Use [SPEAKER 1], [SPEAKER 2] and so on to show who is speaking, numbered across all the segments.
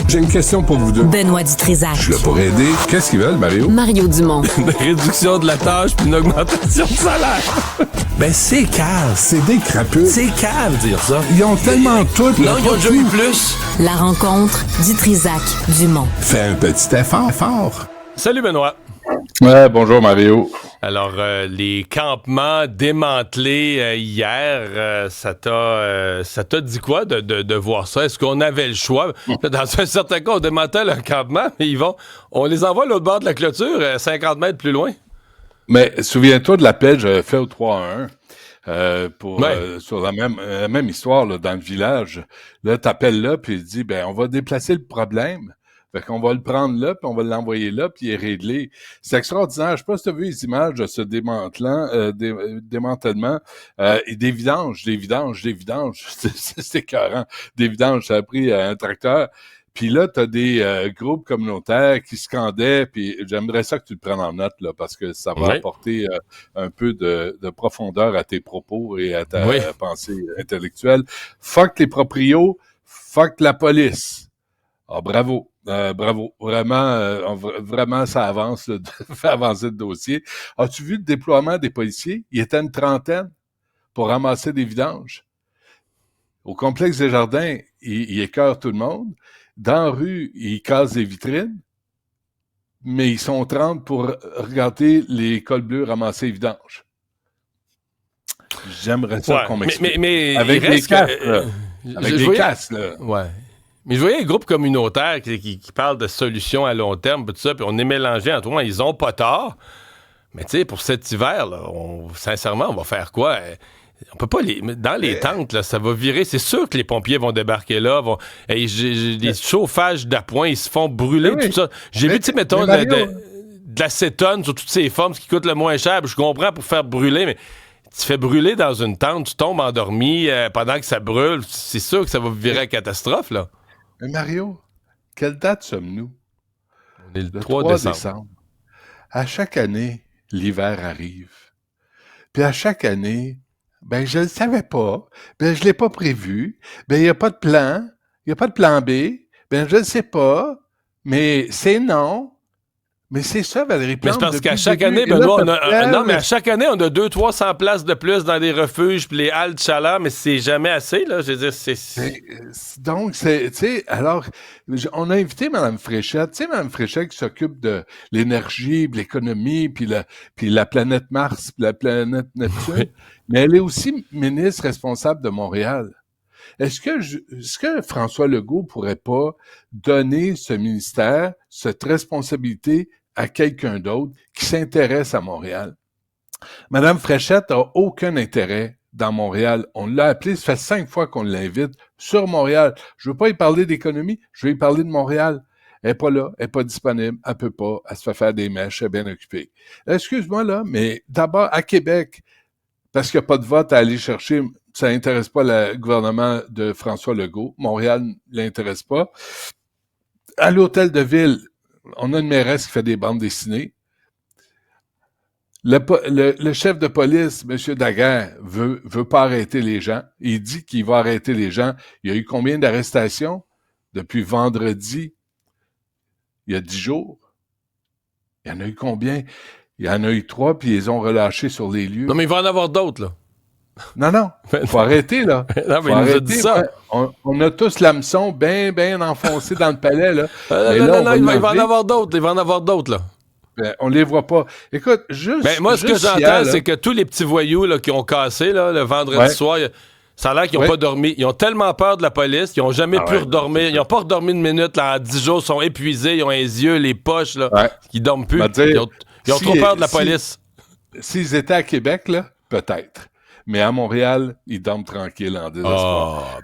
[SPEAKER 1] J'ai une question pour vous deux.
[SPEAKER 2] Benoît Dutrisac.
[SPEAKER 1] Je suis là pour aider. Qu'est-ce qu'ils veulent, Mario?
[SPEAKER 2] Mario Dumont.
[SPEAKER 3] Une réduction de la tâche puis une augmentation de salaire. Ben, c'est cave.
[SPEAKER 1] C'est des crapules.
[SPEAKER 3] C'est cave, dire ça.
[SPEAKER 1] Ils ont tellement tout.
[SPEAKER 3] Non, ils ont déjà eu plus.
[SPEAKER 2] La rencontre Dutrisac-Dumont.
[SPEAKER 1] Fais un petit effort.
[SPEAKER 3] Salut, Benoît.
[SPEAKER 4] Ouais, bonjour Mario.
[SPEAKER 3] Alors, les campements démantelés hier, ça t'a dit quoi de voir ça? Est-ce qu'on avait le choix? Dans un certain cas, on démantèle un campement, mais on les envoie à l'autre bord de la clôture, 50 mètres plus loin.
[SPEAKER 4] Mais souviens-toi de l'appel que j'avais fait au 3-1 sur la même histoire là, dans le village. Là, t'appelles là, puis il dit, on va déplacer le problème. Fait qu'on va le prendre là, puis on va l'envoyer là, puis il est réglé. C'est extraordinaire. Je sais pas si tu as vu les images de ce démantèlement. Et des vidanges. C'est écœurant. Des vidanges, ça a pris un tracteur. Puis là, tu as des groupes communautaires qui scandaient, puis j'aimerais ça que tu le prennes en note, là, parce que ça va apporter un peu de profondeur à tes propos et à ta pensée intellectuelle. Fuck les proprios, fuck la police. Ah, bravo. Bravo. Vraiment, ça avance, là, fait avancer le dossier. As-tu vu le déploiement des policiers? Il était une trentaine pour ramasser des vidanges. Au complexe des Jardins, ils écœurent tout le monde. Dans la rue, ils cassent des vitrines. Mais ils sont 30 pour regarder les cols bleus ramasser les vidanges. J'aimerais ça qu'on m'explique.
[SPEAKER 3] Mais
[SPEAKER 4] avec les casques, là. Avec les casques, là.
[SPEAKER 3] Ouais. Mais je voyais les groupes communautaires qui parlent de solutions à long terme, tout ça, puis on est mélangé entre eux. Ils ont pas tort. Mais tu sais, pour cet hiver, là, sincèrement, on va faire quoi? On peut pas dans les tentes, là, ça va virer. C'est sûr que les pompiers vont débarquer là. Les chauffages d'appoint, ils se font brûler, tout ça. J'ai vu, tu sais, mettons, de l'acétone sur toutes ces formes, ce qui coûte le moins cher. Je comprends pour faire brûler, mais tu fais brûler dans une tente, tu tombes endormi pendant que ça brûle. C'est sûr que ça va virer à catastrophe, là.
[SPEAKER 4] Mais Mario, quelle date sommes-nous?
[SPEAKER 3] On est le 3 décembre.
[SPEAKER 4] À chaque année, l'hiver arrive. Puis à chaque année, je le savais pas, je l'ai pas prévu, il y a pas de plan, il y a pas de plan B, je le sais pas, mais c'est non. Mais c'est ça, Valérie Plante.
[SPEAKER 3] Mais c'est parce qu'à chaque année, Benoît, à chaque année, on a 200-300 places de plus dans des refuges puis les halles de chaleur, mais c'est jamais assez, là. Je veux dire,
[SPEAKER 4] Donc, tu sais, alors, on a invité Mme Fréchette. Tu sais, Mme Fréchette qui s'occupe de l'énergie, puis l'économie, puis la planète Mars, puis la planète Neptune. Oui. Mais elle est aussi ministre responsable de Montréal. Est-ce que François Legault pourrait pas donner ce ministère, cette responsabilité à quelqu'un d'autre qui s'intéresse à Montréal? Madame Fréchette a aucun intérêt dans Montréal. On l'a appelé, ça fait 5 fois qu'on l'invite sur Montréal. Je veux pas y parler d'économie, je veux y parler de Montréal. Elle est pas là, elle est pas disponible, elle peut pas, elle se fait faire des mèches, elle est bien occupée. Excuse-moi là, mais d'abord à Québec, parce qu'il n'y a pas de vote à aller chercher, ça n'intéresse pas le gouvernement de François Legault. Montréal ne l'intéresse pas. À l'hôtel de ville, on a une mairesse qui fait des bandes dessinées. Le chef de police, M. Daguerre, veut pas arrêter les gens. Il dit qu'il va arrêter les gens. Il y a eu combien d'arrestations depuis vendredi? Il y a 10 jours. Il y en a eu combien? Il y en a eu 3, puis ils ont relâché sur les lieux.
[SPEAKER 3] Non, mais il va en avoir d'autres, là.
[SPEAKER 4] Non. Faut arrêter, là.
[SPEAKER 3] Non, mais il nous a dit ça.
[SPEAKER 4] On a tous l'hameçon bien enfoncé dans le palais, là.
[SPEAKER 3] Non, il va en avoir d'autres. Il va en avoir d'autres, là.
[SPEAKER 4] On les voit pas. Écoute,
[SPEAKER 3] moi, ce que j'entends, c'est que tous les petits voyous là, qui ont cassé là, le vendredi soir, ça a l'air qu'ils n'ont pas dormi. Ils ont tellement peur de la police qu'ils n'ont jamais pu redormir. Ils n'ont pas redormi une minute. Là, en 10 jours, ils sont épuisés. Ils ont les yeux, les poches, là, qui dorment plus. Ils ont trop peur de la police.
[SPEAKER 4] S'ils étaient à Québec, là, peut-être. Mais à Montréal, ils dorment tranquilles en désespoir.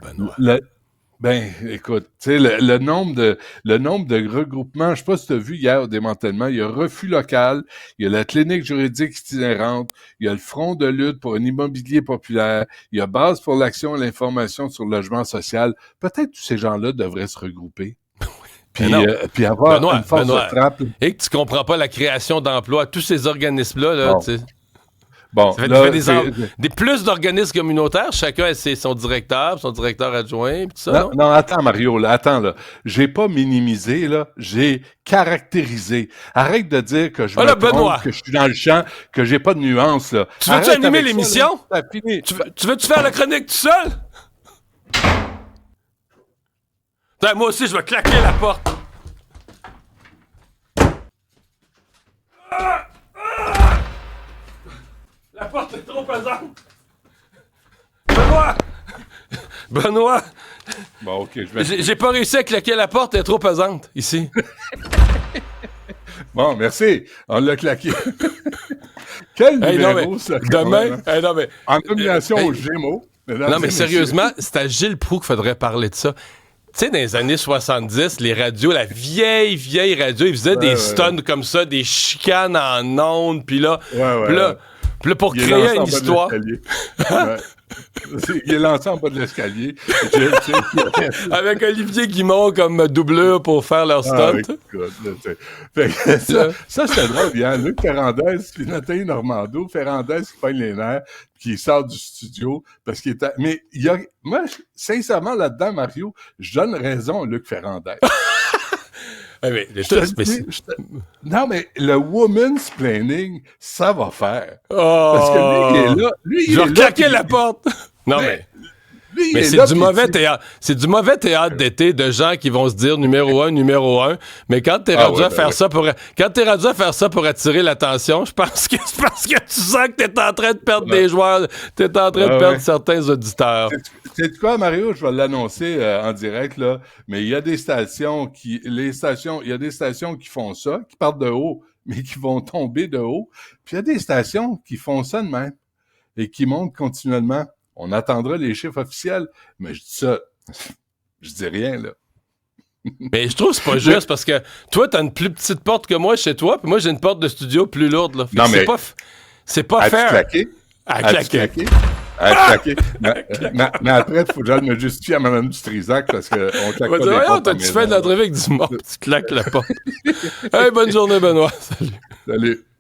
[SPEAKER 4] Écoute, tu sais, le nombre de regroupements, je sais pas si tu as vu hier au démantèlement, il y a Refus local, il y a la clinique juridique itinérante, il y a le Front de lutte pour un immobilier populaire, il y a Base pour l'action et l'information sur le logement social. Peut-être que tous ces gens-là devraient se regrouper. Puis avoir une force de frappe.
[SPEAKER 3] Et que tu comprends pas la création d'emplois, tous ces organismes-là, là, tu sais.
[SPEAKER 4] Bon,
[SPEAKER 3] Ça fait,
[SPEAKER 4] là,
[SPEAKER 3] des plus d'organismes communautaires, chacun a son directeur adjoint, pis tout ça, non?
[SPEAKER 4] Non, attends, Mario, là, attends, là. J'ai pas minimisé, là. J'ai caractérisé. Arrête de dire que je me trompe,
[SPEAKER 3] Benoît,
[SPEAKER 4] que je suis dans le champ, que j'ai pas de nuance, là.
[SPEAKER 3] tu veux-tu
[SPEAKER 4] Arrête
[SPEAKER 3] animer
[SPEAKER 4] avec ça,
[SPEAKER 3] l'émission?
[SPEAKER 4] là. Ça finit.
[SPEAKER 3] Tu veux-tu faire la chronique tout seul? Putain, moi aussi, je vais claquer la porte. La porte est trop pesante. Benoît!
[SPEAKER 4] Bon, OK, je vais...
[SPEAKER 3] J'ai pas réussi à claquer la porte, elle est trop pesante, ici.
[SPEAKER 4] Bon, merci. On l'a claqué. Quel numéro, ça?
[SPEAKER 3] Demain, non, mais...
[SPEAKER 4] En nomination aux Gémeaux.
[SPEAKER 3] Non, mais sérieusement, c'est à Gilles Proulx qu'il faudrait parler de ça. Tu sais, dans les années 70, les radios, la vieille radio, ils faisaient des stunts comme ça, des chicanes en ondes, puis là, puis là, pour créer une histoire...
[SPEAKER 4] Il est lancé en bas de l'escalier.
[SPEAKER 3] Avec Olivier Guimond comme doubleur pour faire leur stunt.
[SPEAKER 4] Ça, c'était drôle. Hein? Luc Ferrandez puis Nathalie Normando. Ferrandez qui pogne les nerfs puis qui sort du studio parce qu'il était... Mais moi, sincèrement, là-dedans, Mario, je donne raison à Luc Ferrandez. Non, mais le woman's planning, ça va faire. Parce que lui, il est là.
[SPEAKER 3] Je vais claquer la porte. Non, mais c'est du mauvais théâtre. C'est du mauvais théâtre d'été de gens qui vont se dire numéro un. Mais quand t'es rendu à faire ça pour attirer l'attention, je pense que c'est parce que tu sens que t'es en train de perdre des joueurs, t'es en train de perdre certains auditeurs.
[SPEAKER 4] C'est quoi, Mario? Je vais l'annoncer en direct, là. Mais il y a des stations qui font ça, qui partent de haut, mais qui vont tomber de haut. Puis il y a des stations qui font ça de même et qui montent continuellement. On attendra les chiffres officiels, mais je dis ça, je dis rien, là.
[SPEAKER 3] Mais je trouve que c'est pas juste parce que toi, t'as une plus petite porte que moi chez toi, puis moi, j'ai une porte de studio plus lourde, là.
[SPEAKER 4] Non, mais...
[SPEAKER 3] C'est pas fair.
[SPEAKER 4] À claquer. Mais après, il faut que j'aille me justifier à Mme Dutrisac parce qu'on claque pas des portes.
[SPEAKER 3] Tu fais de l'entrevue avec du monde, tu claques la porte. Hey, bonne journée, Benoît. Salut.